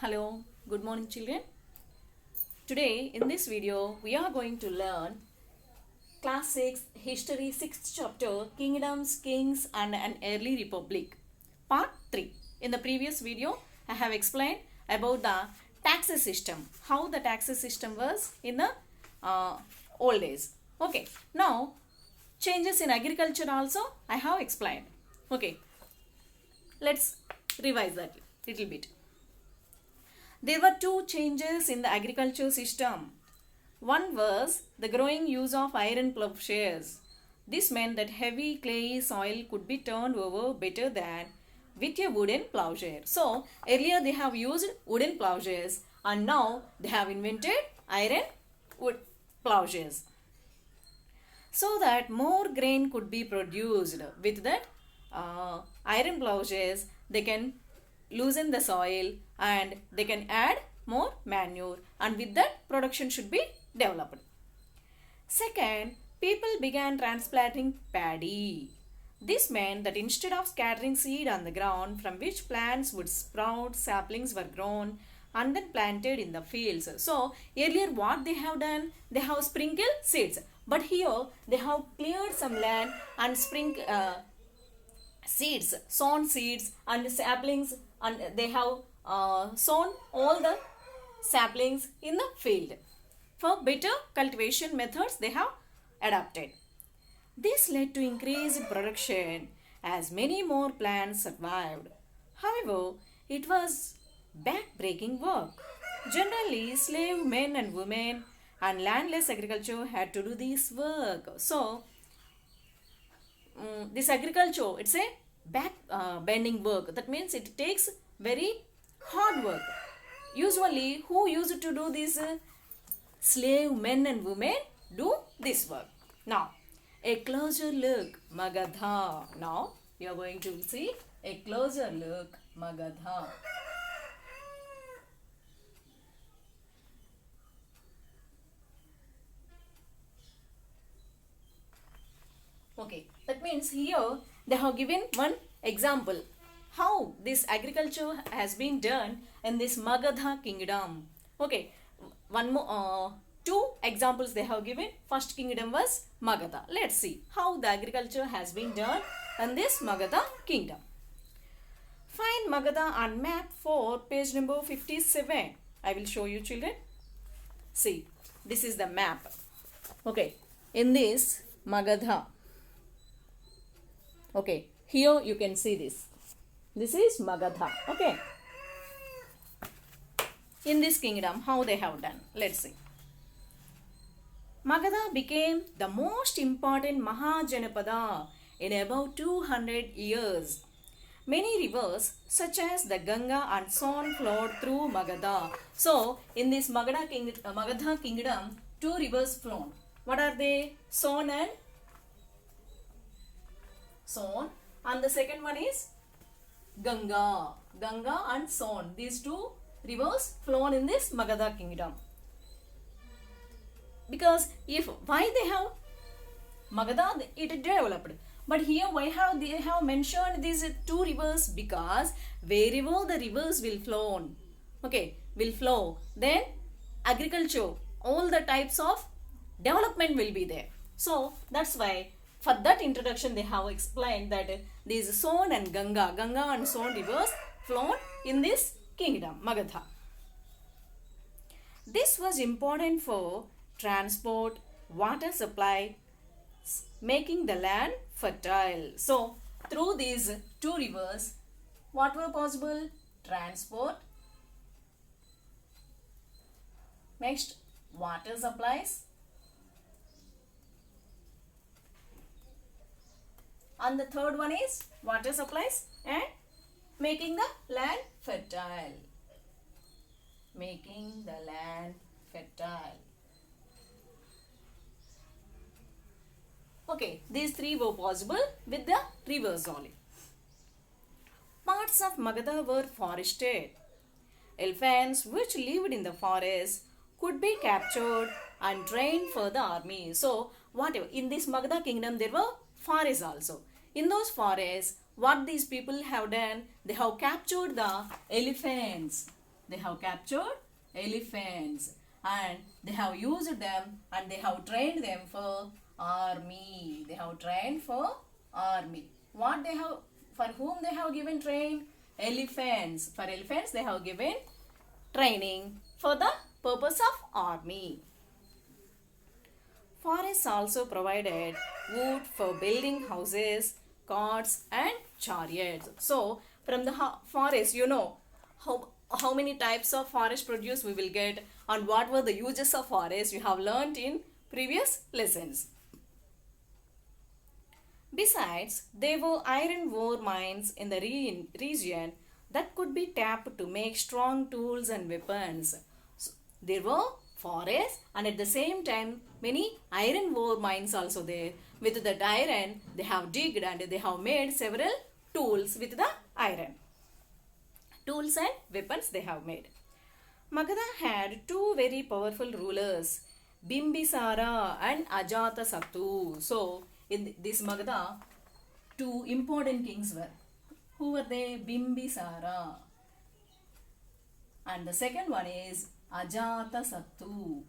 Hello, good morning children. Today in this video we are going to learn class 6 history 6th chapter Kingdoms, Kings and an Early Republic part 3. In the previous video I have explained about the taxes system, how the taxes system was in the old days. Okay, now changes in agriculture also I have explained. Okay, let's revise that little bit. There were two changes in the agriculture system. One was the growing use of iron plowshares. This meant that heavy clayey soil could be turned over better than with a wooden plowshare. So earlier they have used wooden plowshares and now they have invented iron wood plowshares, so that more grain could be produced. With that iron plowshares they can loosen the soil and they can add more manure, and with that production should be developed. Second, people began transplanting paddy. This meant that instead of scattering seed on the ground from which plants would sprout, saplings were grown and then planted in the fields. So earlier what they have done, they have sprinkled seeds, but here they have cleared some land and sown seeds and saplings, and they have sown all the saplings in the field. For better cultivation methods they have adapted. This led to increased production as many more plants survived. However, it was back-breaking work. Generally, slave men and women and landless agriculture had to do this work. So, this agriculture, it's a back bending work. That means it takes very hard work. Usually who used to do this? Slave men and women do this work. Now a closer look, Magadha. Now you are going to see a closer look, Magadha. Okay, that means here they have given one example how this agriculture has been done in this Magadha kingdom. Okay, one more two examples they have given. First kingdom was Magadha. Let's see how the agriculture has been done in this Magadha kingdom. Find Magadha on map 4, page number 57. I will show you children. See, this is the map. Okay, in this Magadha. Okay, here you can see this. This is Magadha. Okay. In this kingdom, how they have done? Let's see. Magadha became the most important Mahajanapada in about 200 years. Many rivers such as the Ganga and Son flowed through Magadha. So, in this Magadha kingdom, two rivers flowed. What are they? Son and Son. And the second one is Ganga. Ganga and Son. These two rivers flown in this Magadha kingdom. Because why they have Magadha, it developed. But here why they have mentioned these two rivers? Because wherever the rivers will flow, then agriculture, all the types of development will be there. So that's why for that introduction they have explained that these Son and Ganga and Son rivers flowed in this kingdom, Magadha. This was important for transport, water supply, making the land fertile. So through these two rivers, what were possible? Transport, next water supplies, and the third one is water supplies and making the land fertile. Making the land fertile. Okay, these three were possible with the rivers only. Parts of Magadha were forested. Elephants which lived in the forest could be captured and trained for the army. So, whatever, in this Magadha kingdom there were forests also. In those forests, what these people have done, they have captured the elephants. they have captured elephants and they have used them and they have trained them for army. They have trained for army. What they have, for whom they have given train? Elephants. For elephants they have given training for the purpose of army. Forests also provided wood for building houses, carts and chariots. So from the forest, you know how many types of forest produce we will get and what were the uses of forest you have learnt in previous lessons. Besides, there were iron ore mines in the region that could be tapped to make strong tools and weapons. So, there were forests and at the same time many iron ore mines also there. With that iron they have digged and they have made several tools with the iron. Tools and weapons they have made. Magadha had two very powerful rulers, Bimbisara and Ajatasattu. So, in this Magadha, two important kings were. Who were they? Bimbisara. And the second one is Ajatasattu.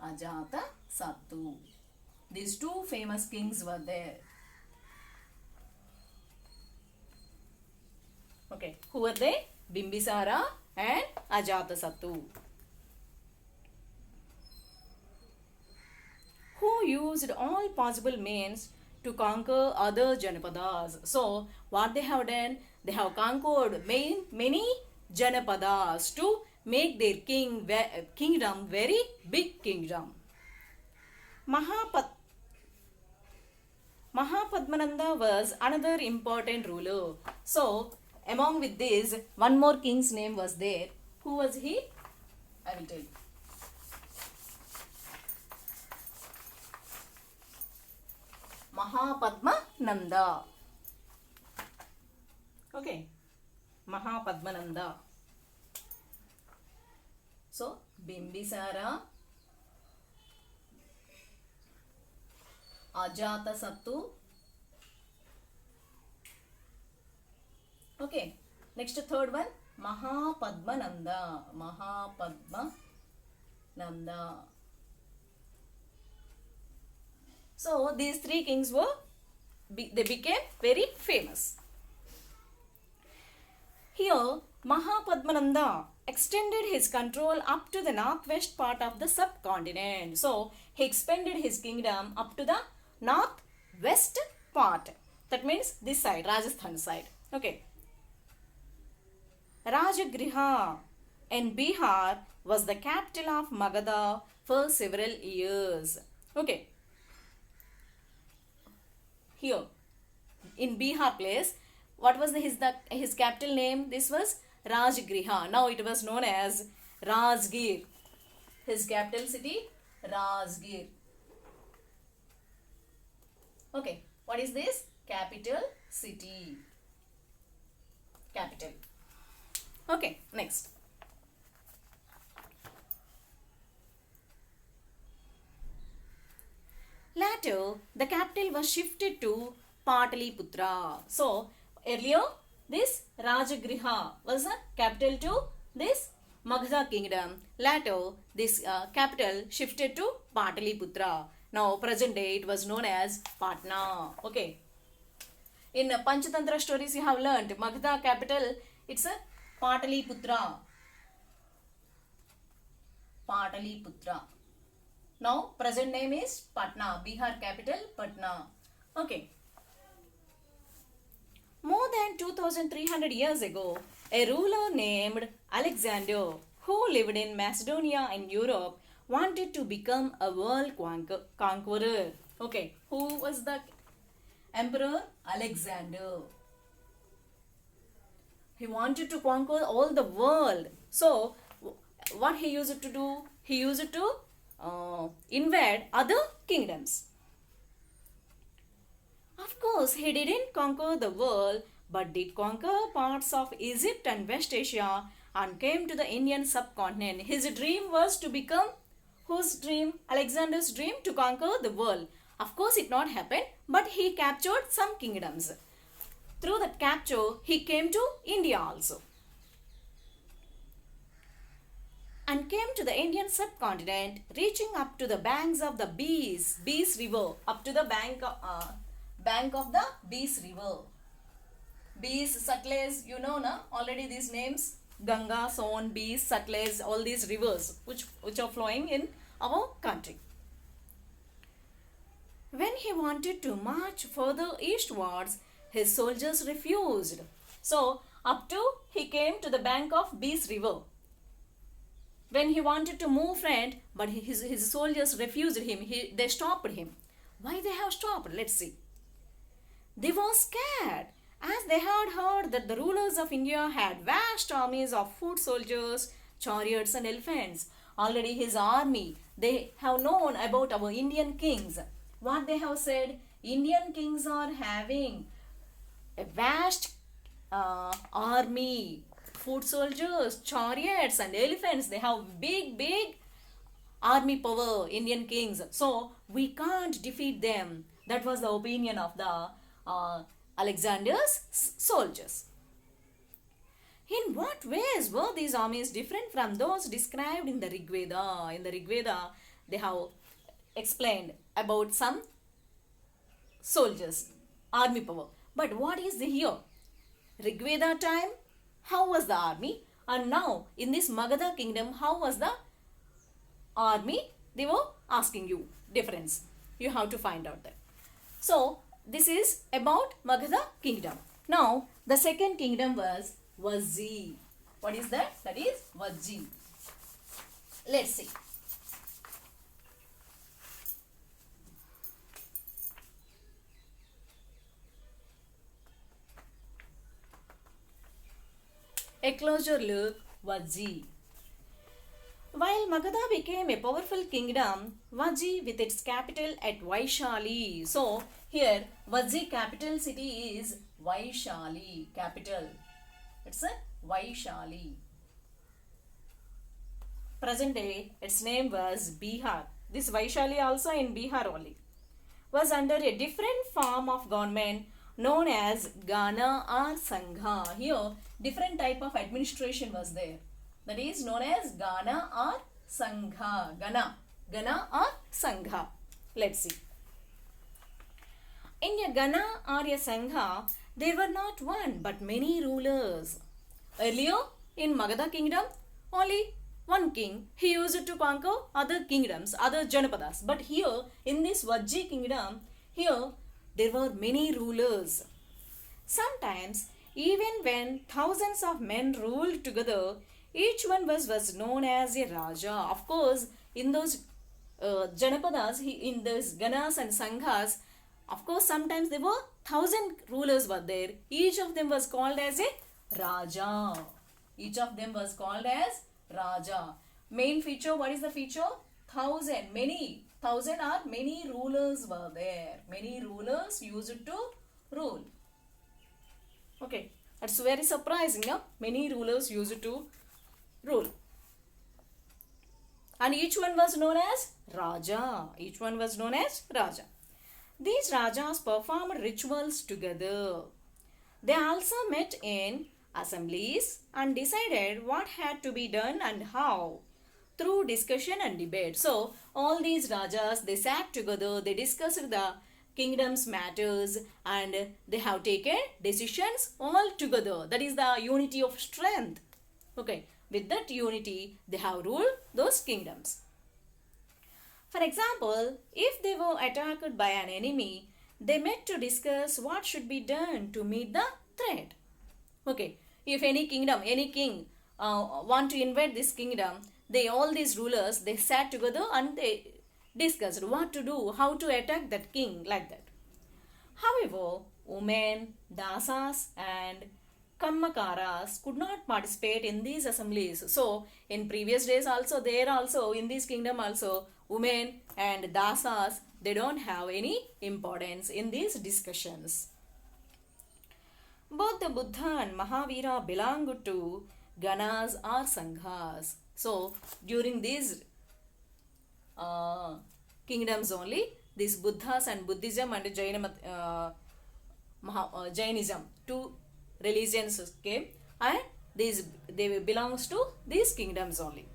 Ajatasattu. These two famous kings were there. Okay, who were they? Bimbisara and Ajatasattu. Who used all possible means to conquer other Janapadas. So, what they have done? They have conquered many Janapadas to make their kingdom very big kingdom. Mahapadmananda was another important ruler. So, among with this, one more king's name was there. Who was he? I will tell you. Mahapadmananda. Okay. Mahapadmananda. So, Bimbisara, Ajatasattu. Okay. Next third one, Mahapadmananda. Mahapadmananda. So these three kings they became very famous. Here Mahapadmananda extended his control up to the northwest part of the subcontinent. So he expanded his kingdom up to the northwest part. That means this side, Rajasthan side. Okay. Rajagriha in Bihar was the capital of Magadha for several years. Okay. Here in Bihar place, what was his capital name? This was Rajagriha. Now it was known as Rajgir. His capital city, Rajgir. Okay, what is this? Capital city. Capital. Okay, next. Later, the capital was shifted to Pataliputra. So, earlier, this Rajagriha was the capital to this Magadha kingdom. Later, this capital shifted to Pataliputra. Now, present day, it was known as Patna. Okay. In Panchatantra stories, you have learnt Magadha capital, it's a Pataliputra. Pataliputra. Now, present name is Patna. Bihar capital, Patna. Okay. More than 2300 years ago, a ruler named Alexander, who lived in Macedonia in Europe, wanted to become a world conqueror. Okay. Who was the emperor? Alexander. He wanted to conquer all the world. So, what he used to do? He used to invade other kingdoms. Of course, he didn't conquer the world, but did conquer parts of Egypt and West Asia and came to the Indian subcontinent. His dream was to become, whose dream? Alexander's dream, to conquer the world. Of course, it not happened, but he captured some kingdoms. Through that capture, he came to India also. and came to the Indian subcontinent, reaching up to the banks of the Beas River, up to the bank of the Beas River. Beas, Satluj, you know na already these names, Ganga, Son, Beas, Satluj, all these rivers which are flowing in our country. When he wanted to march further eastwards, his soldiers refused. So, up to he came to the bank of Beas River. When he wanted to move front, but his soldiers refused him. They stopped him. Why they have stopped? Let's see. They were scared, as they had heard that the rulers of India had vast armies of foot soldiers, chariots and elephants. Already his army, they have known about our Indian kings. What they have said, Indian kings are having a vast army, foot soldiers, chariots and elephants. They have big army power, Indian kings. So we can't defeat them. That was the opinion of the Alexander's soldiers. In what ways were these armies different from those described in the Rig Veda? In the Rig Veda, they have explained about some soldiers, army power. But what is the here? Rig Veda time, how was the army? And now, in this Magadha kingdom, how was the army? They were asking you difference. You have to find out that. So, this is about Magadha kingdom. Now, the second kingdom was Vazji. What is that? That is Vazji. Let's see. A closer look, Vazji. While Magadha became a powerful kingdom, Vazji with its capital at Vaishali. So, here Vazji capital city is Vaishali. Capital. It's a Vaishali. Present day, its name was Bihar. This Vaishali also in Bihar only. Was under a different form of government known as Gana or Sangha. Here, different type of administration was there. That is known as Gana or Sangha. Gana or Sangha. Let's see. In a Gana or a Sangha, there were not one but many rulers. Earlier, in Magadha kingdom, only one king. He used to conquer other kingdoms, other Janapadas. But here, in this Vazji kingdom, here there were many rulers. Sometimes, even when thousands of men ruled together, each one was known as a Raja. Of course, in those Janapadas, in those Ganas and Sanghas, of course, sometimes there were 1,000 rulers were there. Each of them was called as a Raja. Each of them was called as Raja. Main feature, what is the feature? 1,000, many. 1,000 are many rulers were there. Many rulers used to rule. Okay, that's very surprising. Yeah? Many rulers used to rule. And each one was known as Raja. Each one was known as Raja. These Rajas performed rituals together. They also met in assemblies and decided what had to be done and how through discussion and debate. So, all these Rajas, they sat together, they discussed the kingdom's matters and they have taken decisions all together. That is the unity of strength. Okay, with that unity, they have ruled those kingdoms. For example, if they were attacked by an enemy, they met to discuss what should be done to meet the threat. Okay, if any kingdom, any king want to invade this kingdom, all these rulers, they sat together and they discussed what to do, how to attack that king, like that. However, women, dasas and kammakaras could not participate in these assemblies. So, in previous days also, there also, in this kingdom also, women and dasas, they don't have any importance in these discussions. Both the Buddha and Mahavira belong to Ganas or Sanghas. So, during these kingdoms only, these Buddhas and Buddhism and Jainism, two religions came and they belongs to these kingdoms only.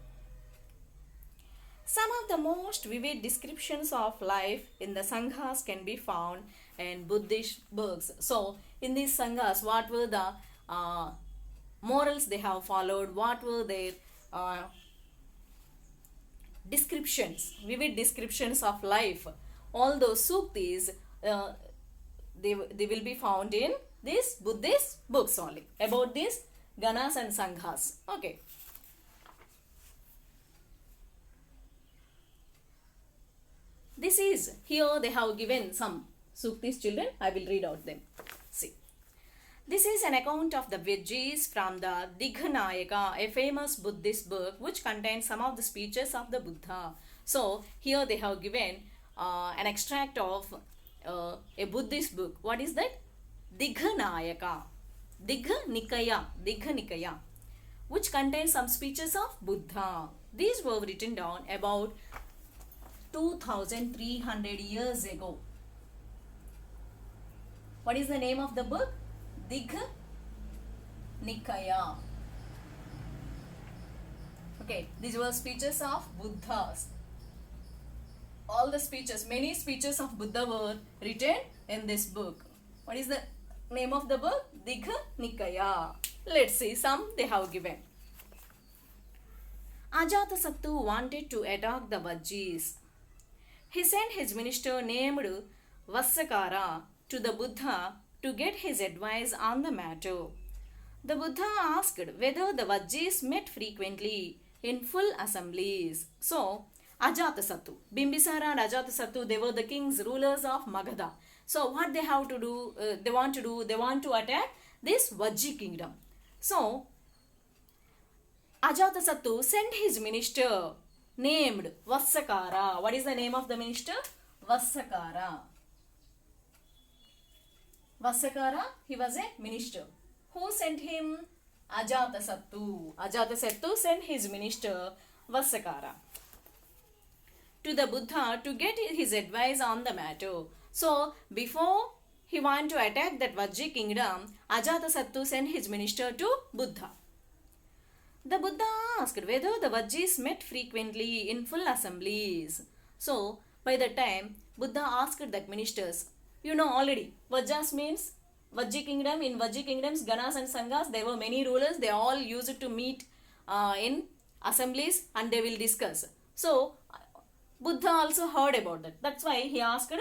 Some of the most vivid descriptions of life in the Sanghas can be found in Buddhist books. So, in these Sanghas, what were the morals they have followed? What were their descriptions, vivid descriptions of life? All those suktis, they will be found in these Buddhist books only about these Ganas and Sanghas. Okay. This is, here they have given some suktis, children. I will read out them. See. This is an account of the Veggies from the Dighanayaka, a famous Buddhist book which contains some of the speeches of the Buddha. So, here they have given an extract of a Buddhist book. What is that? Dighanayaka. Digha which contains some speeches of Buddha. These were written down about 2300 years ago. What is the name of the book? Digha Nikaya. Okay, these were speeches of Buddhas. All the speeches, many speeches of Buddha were written in this book. What is the name of the book? Digha Nikaya. Let's see some they have given. Ajatasattu wanted to attack the Vajjis. He sent his minister named Vassakara to the Buddha to get his advice on the matter. The Buddha asked whether the Vajjis met frequently in full assemblies. So, Ajatasattu, Bimbisara and Ajatasattu, they were the kings, rulers of Magadha. So, what they have to do, they want to attack this Vajji kingdom. So, Ajatasattu sent his minister named Vassakara. What is the name of the minister? Vassakara. Vassakara, he was a minister. Who sent him? Ajatasattu. Ajatasattu sent his minister Vassakara to the Buddha to get his advice on the matter. So, before he wanted to attack that Vajji kingdom, Ajatasattu sent his minister to Buddha. The Buddha asked whether the Vajjis met frequently in full assemblies. So, by the time Buddha asked that ministers, you know already, Vajjas means Vajji kingdom. In Vajji kingdoms, Ganas and Sanghas, there were many rulers. They all used to meet in assemblies and they will discuss. So, Buddha also heard about that. That's why he asked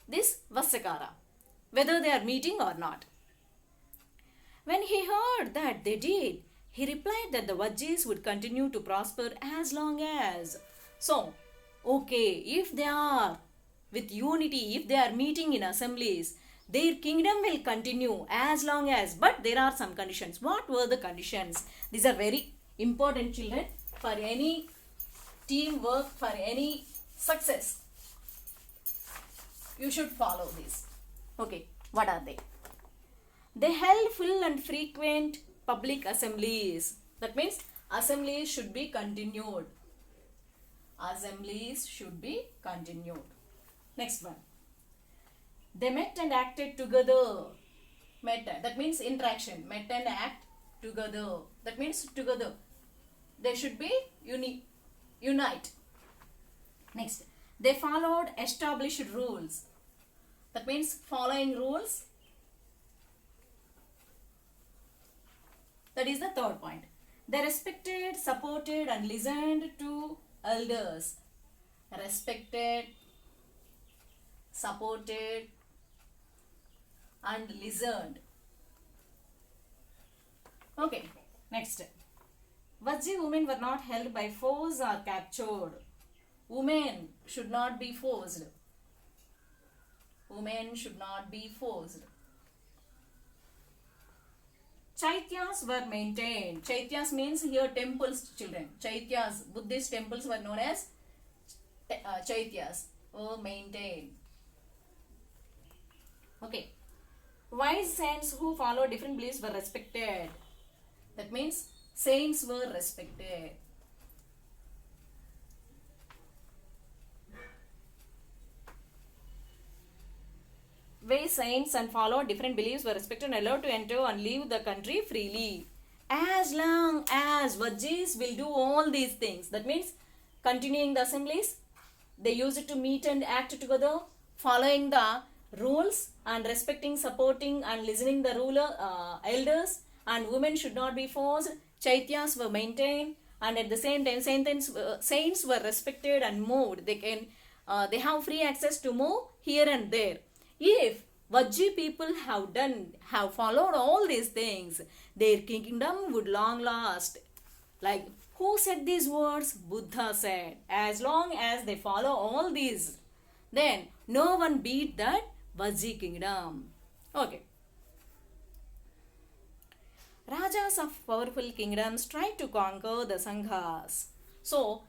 this Vassakara whether they are meeting or not. When he heard that they did, he replied that the Vajjis would continue to prosper as long as. So, okay, if they are with unity, if they are meeting in assemblies, their kingdom will continue as long as. But there are some conditions. What were the conditions? These are very important, children, for any teamwork, for any success. You should follow this. Okay, what are they? They held full and frequent public assemblies. That means assemblies should be continued. Assemblies should be continued. Next one. They met and acted together. Met, that means interaction. Met and act together. That means together. They should be unite. Next. They followed established rules. That means following rules. That is the third point. They respected, supported and listened to elders. Respected, supported and listened. Okay, next. Vajji women were not held by force or captured. Women should not be forced. Women should not be forced. Chaityas were maintained. Chaityas means here temples, children. Chaityas, Buddhist temples were known as Chaityas, were maintained. Okay. Wise saints who followed different beliefs were respected. That means saints were respected. Wise saints and followed different beliefs were respected and allowed to enter and leave the country freely. As long as Vajjis will do all these things. That means continuing the assemblies. They used to meet and act together, following the rules and respecting, supporting and listening the ruler elders, and women should not be forced. Chaityas were maintained, and at the same time saints were respected and moved. They have free access to move here and there. If Vajji people have followed all these things, their kingdom would long last. Like, who said these words? Buddha said, as long as they follow all these, then no one beat that Vajji kingdom. Okay. Rajas of powerful kingdoms tried to conquer the Sanghas. So,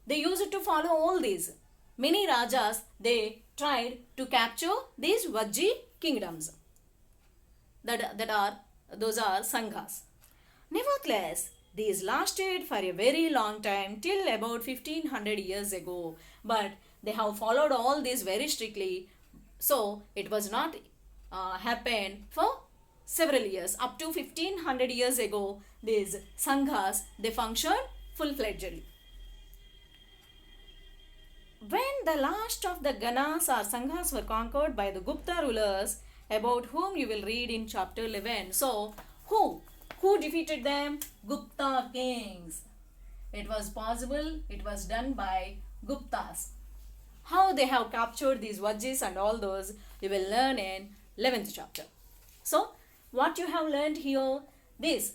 they used to follow all these. Many Rajas, they tried to capture these Vajji kingdoms. Those are Sanghas. Nevertheless, these lasted for a very long time till about 1500 years ago. But they have followed all this very strictly. So, it was not happened for several years. Up to 1500 years ago, these Sanghas, they functioned full-fledgedly. When the last of the Ganas or Sanghas were conquered by the Gupta rulers, about whom you will read in chapter 11. So, who defeated them? Gupta kings. It was possible, it was done by Guptas. How they have captured these Vajjis and all those, you will learn in 11th chapter. So, what you have learned here, this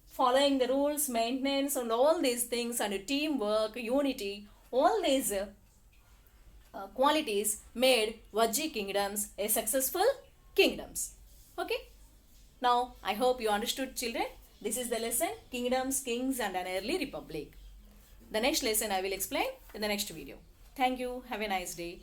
following the rules, maintenance and all these things, and teamwork, unity, all these qualities made Vajji kingdoms a successful kingdoms. Okay. Now, I hope you understood, children. This is the lesson, Kingdoms, Kings and an Early Republic. The next lesson I will explain in the next video. Thank you. Have a nice day.